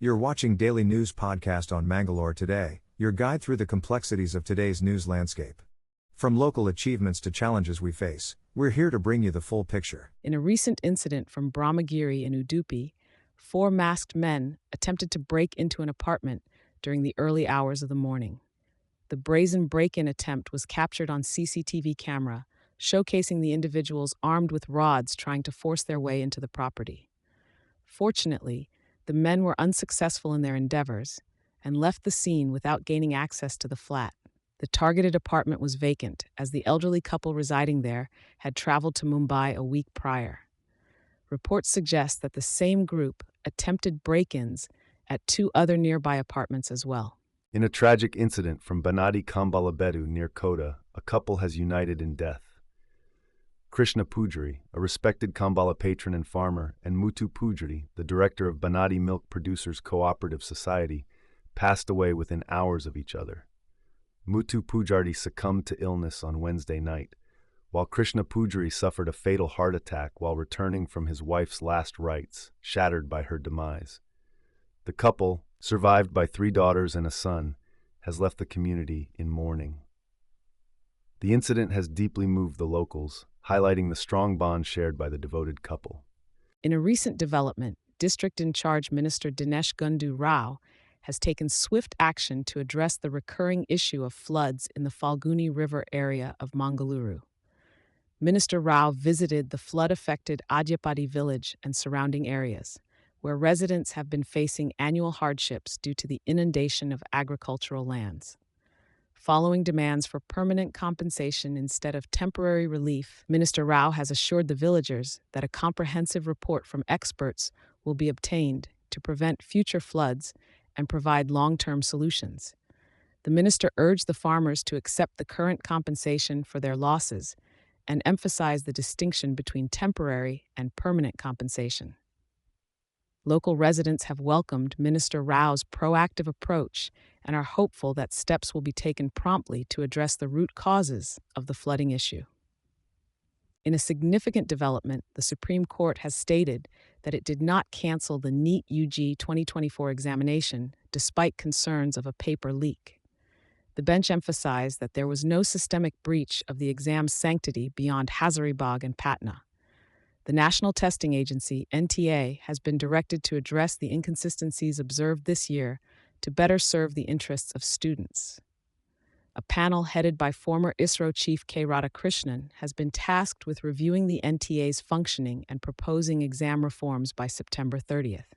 You're watching Daily News Podcast on Mangalore Today, your guide through the complexities of today's news landscape. From local achievements to challenges we face, we're here to bring you the full picture. In a recent incident from Brahmagiri in Udupi, 4 masked men attempted to break into an apartment during the early hours of the morning. The brazen break-in attempt was captured on CCTV camera, showcasing the individuals armed with rods trying to force their way into the property. Fortunately, the men were unsuccessful in their endeavors and left the scene without gaining access to the flat. The targeted apartment was vacant, as the elderly couple residing there had traveled to Mumbai a week prior. Reports suggest that the same group attempted break-ins at 2 other nearby apartments as well. In a tragic incident from Banati Kambalabedu near Kota, a couple has united in death. Krishna Pujari, a respected Kambala patron and farmer, and Muthu Pujari, the director of Banati Milk Producers Cooperative Society, passed away within hours of each other. Muthu Pujari succumbed to illness on Wednesday night, while Krishna Pujari suffered a fatal heart attack while returning from his wife's last rites, shattered by her demise. The couple, survived by 3 daughters and a son, has left the community in mourning. The incident has deeply moved the locals, highlighting the strong bond shared by the devoted couple. In a recent development, District in Charge Minister Denesh Gunda has taken swift action to address the recurring issue of floods in the Falguni River area of Mangalore. Minister Rao visited the flood-affected Adyapadi village and surrounding areas, where residents have been facing annual hardships due to the inundation of agricultural lands. Following demands for permanent compensation instead of temporary relief, Minister Rao has assured the villagers that a comprehensive report from experts will be obtained to prevent future floods and provide long-term solutions. The minister urged the farmers to accept the current compensation for their losses and emphasized the distinction between temporary and permanent compensation. Local residents have welcomed Minister Rao's proactive approach and are hopeful that steps will be taken promptly to address the root causes of the flooding issue. In a significant development, the Supreme Court has stated that it did not cancel the NEET UG 2024 examination despite concerns of a paper leak. The bench emphasized that there was no systemic breach of the exam's sanctity beyond Hazaribagh and Patna. The National Testing Agency, NTA, has been directed to address the inconsistencies observed this year to better serve the interests of students. A panel headed by former ISRO chief K. Radhakrishnan has been tasked with reviewing the NTA's functioning and proposing exam reforms by September 30th.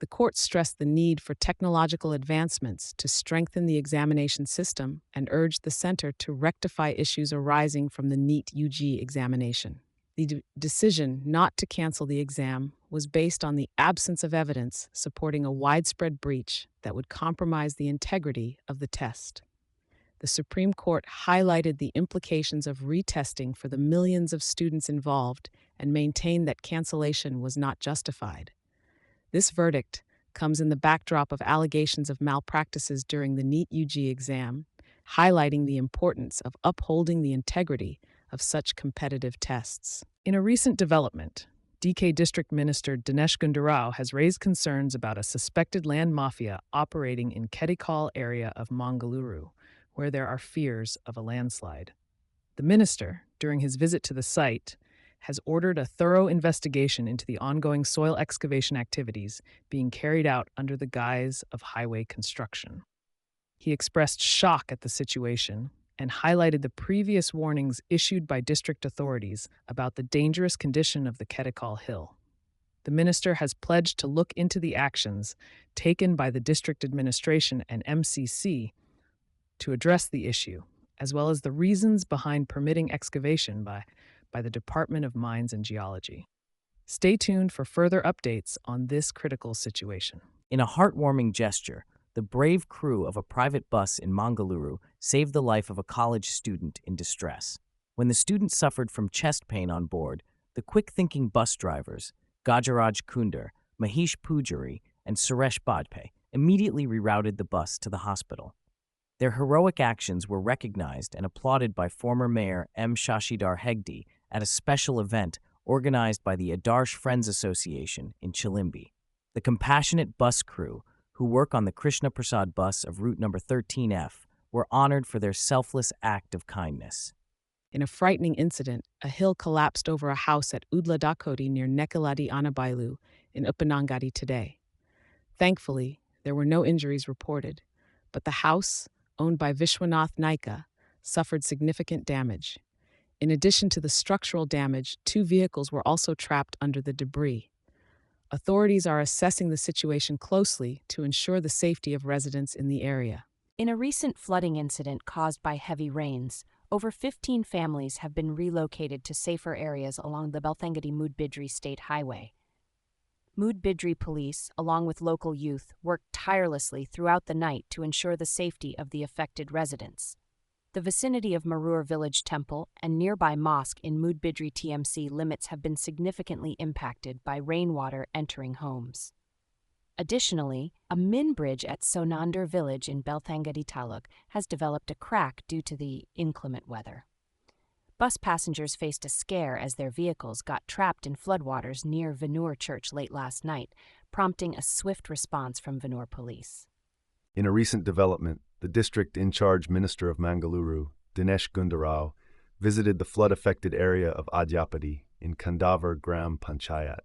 The court stressed the need for technological advancements to strengthen the examination system and urged the center to rectify issues arising from the NEET UG examination. The decision not to cancel the exam was based on the absence of evidence supporting a widespread breach that would compromise the integrity of the test. The Supreme Court highlighted the implications of retesting for the millions of students involved and maintained that cancellation was not justified. This verdict comes in the backdrop of allegations of malpractices during the NEET UG exam, highlighting the importance of upholding the integrity of such competitive tests. In a recent development, DK District Minister Denesh Gunda has raised concerns about a suspected land mafia operating in Kedikal area of Mangalore, where there are fears of a landslide. The minister, during his visit to the site, has ordered a thorough investigation into the ongoing soil excavation activities being carried out under the guise of highway construction. He expressed shock at the situation and highlighted the previous warnings issued by district authorities about the dangerous condition of the Kedikal Hill. The minister has pledged to look into the actions taken by the district administration and MCC to address the issue, as well as the reasons behind permitting excavation by the Department of Mines and Geology. Stay tuned for further updates on this critical situation. In a heartwarming gesture, the brave crew of a private bus in Mangalore saved the life of a college student in distress. When the student suffered from chest pain on board, the quick-thinking bus drivers, Gajaraj Kunder, Mahesh Pujari, and Suresh Badpe, immediately rerouted the bus to the hospital. Their heroic actions were recognized and applauded by former Mayor M. Shashidhar Hegde at a special event organized by the Adarsh Friends Association in Chilimbi. The compassionate bus crew, who work on the Krishna Prasad bus of route number 13F, were honored for their selfless act of kindness. In a frightening incident, a hill collapsed over a house at Udladakoti near Nekaladi Anabailu in Upanangadi today. Thankfully, there were no injuries reported, but the house, owned by Vishwanath Naika, suffered significant damage. In addition to the structural damage, 2 vehicles were also trapped under the debris. Authorities are assessing the situation closely to ensure the safety of residents in the area. In a recent flooding incident caused by heavy rains, over 15 families have been relocated to safer areas along the Belthangadi-Mudbidri State Highway. Mudbidri police, along with local youth, worked tirelessly throughout the night to ensure the safety of the affected residents. The vicinity of Marur Village Temple and nearby mosque in Mudbidri TMC limits have been significantly impacted by rainwater entering homes. Additionally, a min bridge at Sonandar village in Belthangadi Taluk has developed a crack due to the inclement weather. Bus passengers faced a scare as their vehicles got trapped in floodwaters near Vinur Church late last night, prompting a swift response from Vinur police. In a recent development, the district in charge Minister of Mangalore, Denesh Gunda, visited the flood-affected area of Adyapadi in Kandavar Gram Panchayat.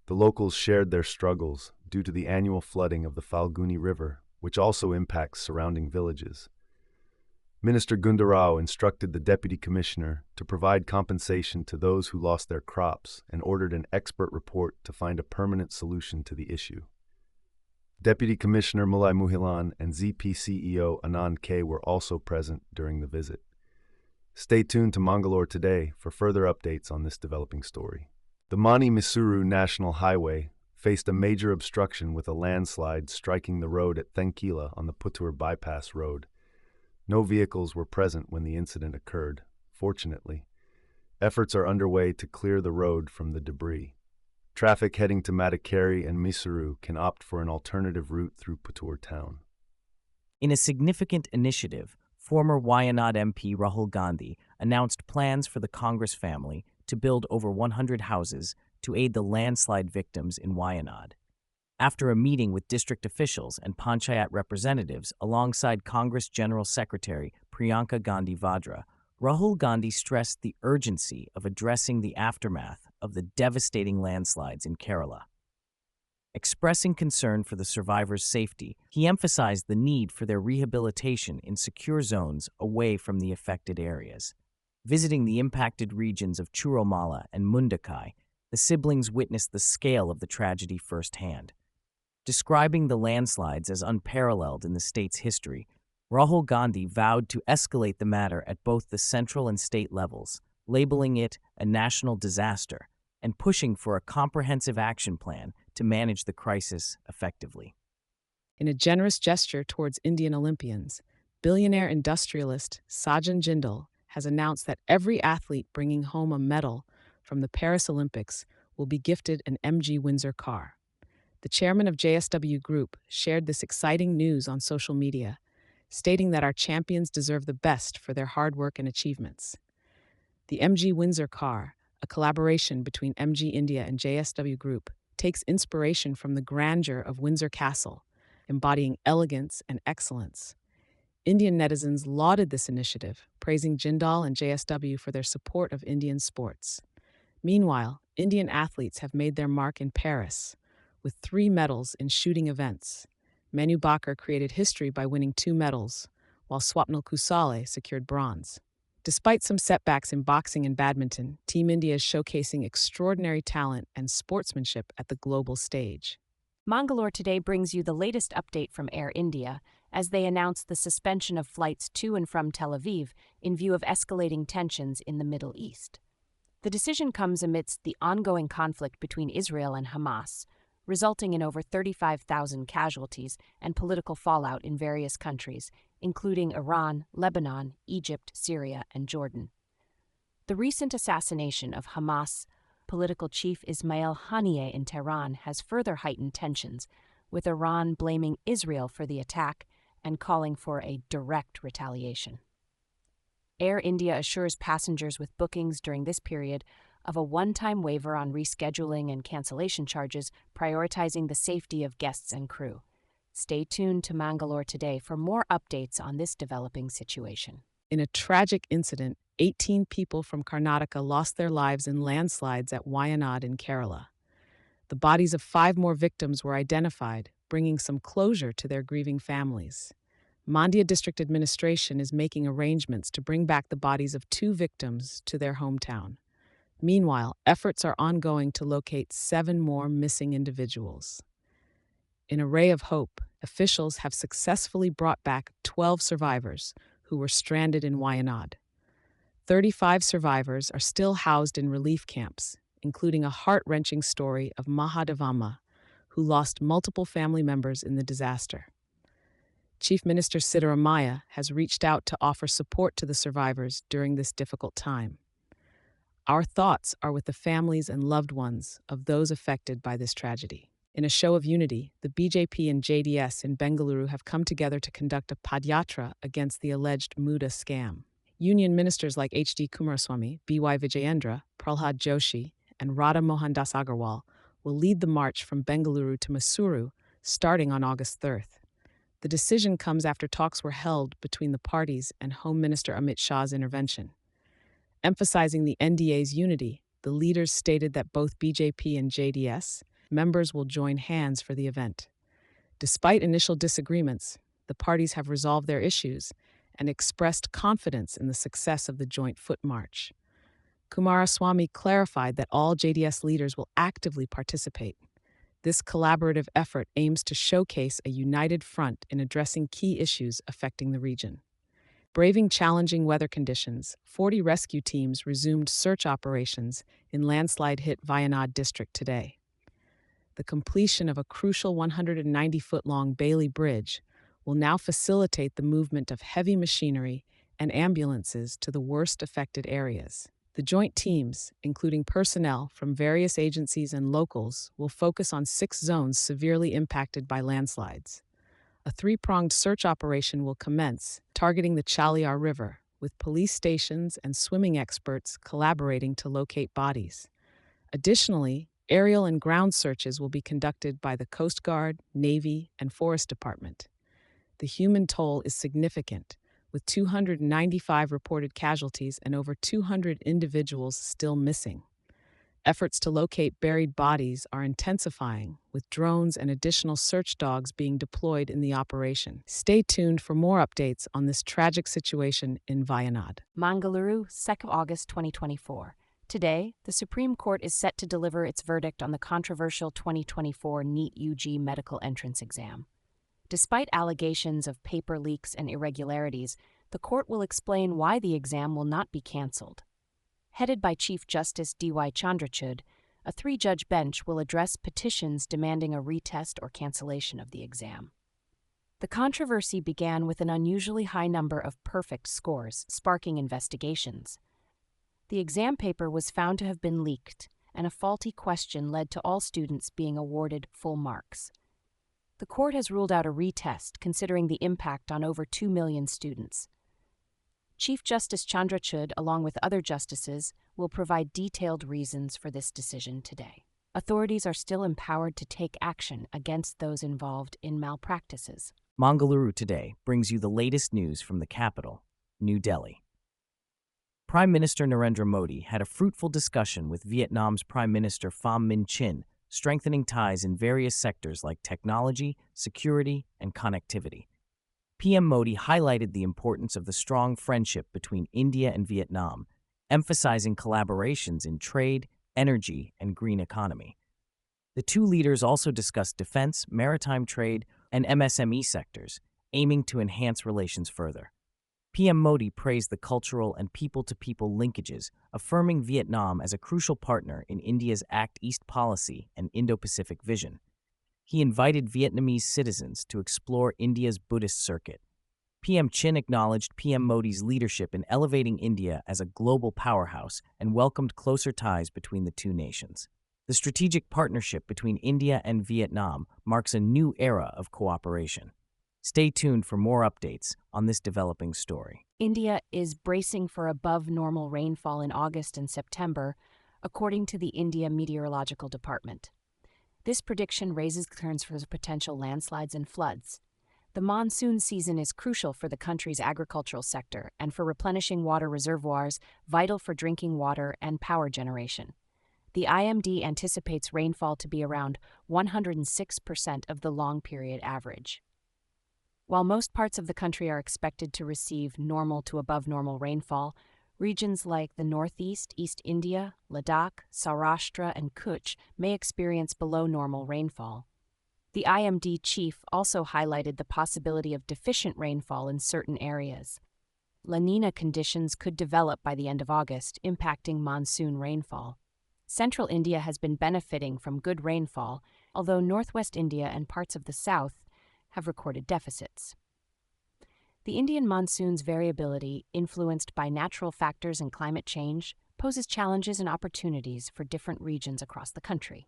The locals shared their struggles due to the annual flooding of the Falguni River, which also impacts surrounding villages. Minister Gunda instructed the Deputy Commissioner to provide compensation to those who lost their crops and ordered an expert report to find a permanent solution to the issue. Deputy Commissioner Mulai Muhilan and ZP CEO Anand K were also present during the visit. Stay tuned to Mangalore today for further updates on this developing story. The Mani-Mysuru National Highway faced a major obstruction with a landslide striking the road at Thenkila on the Puttur bypass road. No vehicles were present when the incident occurred, fortunately. Efforts are underway to clear the road from the debris. Traffic heading to Madikeri and Mysuru can opt for an alternative route through Puttur town. In a significant initiative, former Wayanad MP Rahul Gandhi announced plans for the Congress family to build over 100 houses to aid the landslide victims in Wayanad. After a meeting with district officials and Panchayat representatives alongside Congress General Secretary Priyanka Gandhi Vadra, Rahul Gandhi stressed the urgency of addressing the aftermath of the devastating landslides in Kerala. Expressing concern for the survivors' safety, he emphasized the need for their rehabilitation in secure zones away from the affected areas. Visiting the impacted regions of Churomala and Mundakai, the siblings witnessed the scale of the tragedy firsthand. Describing the landslides as unparalleled in the state's history, Rahul Gandhi vowed to escalate the matter at both the central and state levels, labeling it a national disaster and pushing for a comprehensive action plan to manage the crisis effectively. In a generous gesture towards Indian Olympians, billionaire industrialist Sajan Jindal has announced that every athlete bringing home a medal from the Paris Olympics will be gifted an MG Windsor Carr. The chairman of JSW Group shared this exciting news on social media, stating that our champions deserve the best for their hard work and achievements. The MG Windsor Carr, a collaboration between MG India and JSW Group, takes inspiration from the grandeur of Windsor Castle, embodying elegance and excellence. Indian netizens lauded this initiative, praising Jindal and JSW for their support of Indian sports. Meanwhile, Indian athletes have made their mark in Paris, with 3 medals in shooting events. Manu Bakar created history by winning 2 medals, while Swapnil Kusale secured bronze. Despite some setbacks in boxing and badminton, Team India is showcasing extraordinary talent and sportsmanship at the global stage. Mangalore today brings you the latest update from Air India, as they announced the suspension of flights to and from Tel Aviv in view of escalating tensions in the Middle East. The decision comes amidst the ongoing conflict between Israel and Hamas, resulting in over 35,000 casualties and political fallout in various countries, including Iran, Lebanon, Egypt, Syria, and Jordan. The recent assassination of Hamas political chief Ismail Haniyeh in Tehran has further heightened tensions, with Iran blaming Israel for the attack and calling for a direct retaliation. Air India assures passengers with bookings during this period of a one-time waiver on rescheduling and cancellation charges, prioritizing the safety of guests and crew. Stay tuned to Mangalore today for more updates on this developing situation. In a tragic incident, 18 people from Karnataka lost their lives in landslides at Wayanad in Kerala. The bodies of 5 more victims were identified, bringing some closure to their grieving families. Mandya District Administration is making arrangements to bring back the bodies of 2 victims to their hometown. Meanwhile, efforts are ongoing to locate 7 more missing individuals. In a ray of hope, officials have successfully brought back 12 survivors who were stranded in Wayanad. 35 survivors are still housed in relief camps, including a heart-wrenching story of Mahadevamma, who lost multiple family members in the disaster. Chief Minister Siddaramaiah has reached out to offer support to the survivors during this difficult time. Our thoughts are with the families and loved ones of those affected by this tragedy. In a show of unity, the BJP and JDS in Bengaluru have come together to conduct a padyatra against the alleged Muda scam. Union ministers like H.D. Kumaraswamy, B.Y. Vijayendra, Prahlad Joshi, and Radha Mohandas Agarwal will lead the march from Bengaluru to Mysuru, starting on August 3rd. The decision comes after talks were held between the parties and Home Minister Amit Shah's intervention. Emphasizing the NDA's unity, the leaders stated that both BJP and JDS members will join hands for the event. Despite initial disagreements, the parties have resolved their issues and expressed confidence in the success of the joint foot march. Kumaraswamy clarified that all JDS leaders will actively participate. This collaborative effort aims to showcase a united front in addressing key issues affecting the region. Braving challenging weather conditions, 40 rescue teams resumed search operations in landslide-hit Wayanad district today. The completion of a crucial 190-foot-long Bailey Bridge will now facilitate the movement of heavy machinery and ambulances to the worst-affected areas. The joint teams, including personnel from various agencies and locals, will focus on 6 zones severely impacted by landslides. A 3-pronged search operation will commence, targeting the Chaliar River, with police stations and swimming experts collaborating to locate bodies. Additionally, aerial and ground searches will be conducted by the Coast Guard, Navy, and Forest Department. The human toll is significant, with 295 reported casualties and over 200 individuals still missing. Efforts to locate buried bodies are intensifying, with drones and additional search dogs being deployed in the operation. Stay tuned for more updates on this tragic situation in Wayanad. Mangaluru, 2nd August 2024. Today, the Supreme Court is set to deliver its verdict on the controversial 2024 NEET UG medical entrance exam. Despite allegations of paper leaks and irregularities, the court will explain why the exam will not be cancelled. Headed by Chief Justice D.Y. Chandrachud, a 3-judge bench will address petitions demanding a retest or cancellation of the exam. The controversy began with an unusually high number of perfect scores, sparking investigations. The exam paper was found to have been leaked, and a faulty question led to all students being awarded full marks. The court has ruled out a retest, considering the impact on over 2 million students. Chief Justice Chandrachud, along with other justices, will provide detailed reasons for this decision today. Authorities are still empowered to take action against those involved in malpractices. Mangaluru Today brings you the latest news from the capital, New Delhi. Prime Minister Narendra Modi had a fruitful discussion with Vietnam's Prime Minister Pham Minh Chinh, strengthening ties in various sectors like technology, security, and connectivity. PM Modi highlighted the importance of the strong friendship between India and Vietnam, emphasizing collaborations in trade, energy, and green economy. The 2 leaders also discussed defense, maritime trade, and MSME sectors, aiming to enhance relations further. PM Modi praised the cultural and people-to-people linkages, affirming Vietnam as a crucial partner in India's Act East policy and Indo-Pacific vision. He invited Vietnamese citizens to explore India's Buddhist circuit. PM Chin acknowledged PM Modi's leadership in elevating India as a global powerhouse and welcomed closer ties between the 2 nations. The strategic partnership between India and Vietnam marks a new era of cooperation. Stay tuned for more updates on this developing story. India is bracing for above-normal rainfall in August and September, according to the India Meteorological Department. This prediction raises concerns for potential landslides and floods. The monsoon season is crucial for the country's agricultural sector and for replenishing water reservoirs, vital for drinking water and power generation. The IMD anticipates rainfall to be around 106% of the long-period average. While most parts of the country are expected to receive normal to above normal rainfall, regions like the Northeast, East India, Ladakh, Saurashtra, and Kutch may experience below normal rainfall. The IMD chief also highlighted the possibility of deficient rainfall in certain areas. La Niña conditions could develop by the end of August, impacting monsoon rainfall. Central India has been benefiting from good rainfall, although northwest India and parts of the south have recorded deficits. The Indian monsoon's variability, influenced by natural factors and climate change, poses challenges and opportunities for different regions across the country.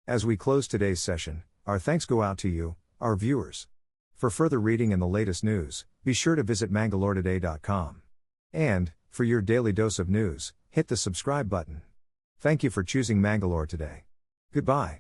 As we close today's session, our thanks go out to you, our viewers. For further reading and the latest news, be sure to visit mangaloretoday.com. And, for your daily dose of news, hit the subscribe button. Thank you for choosing Mangalore Today. Goodbye.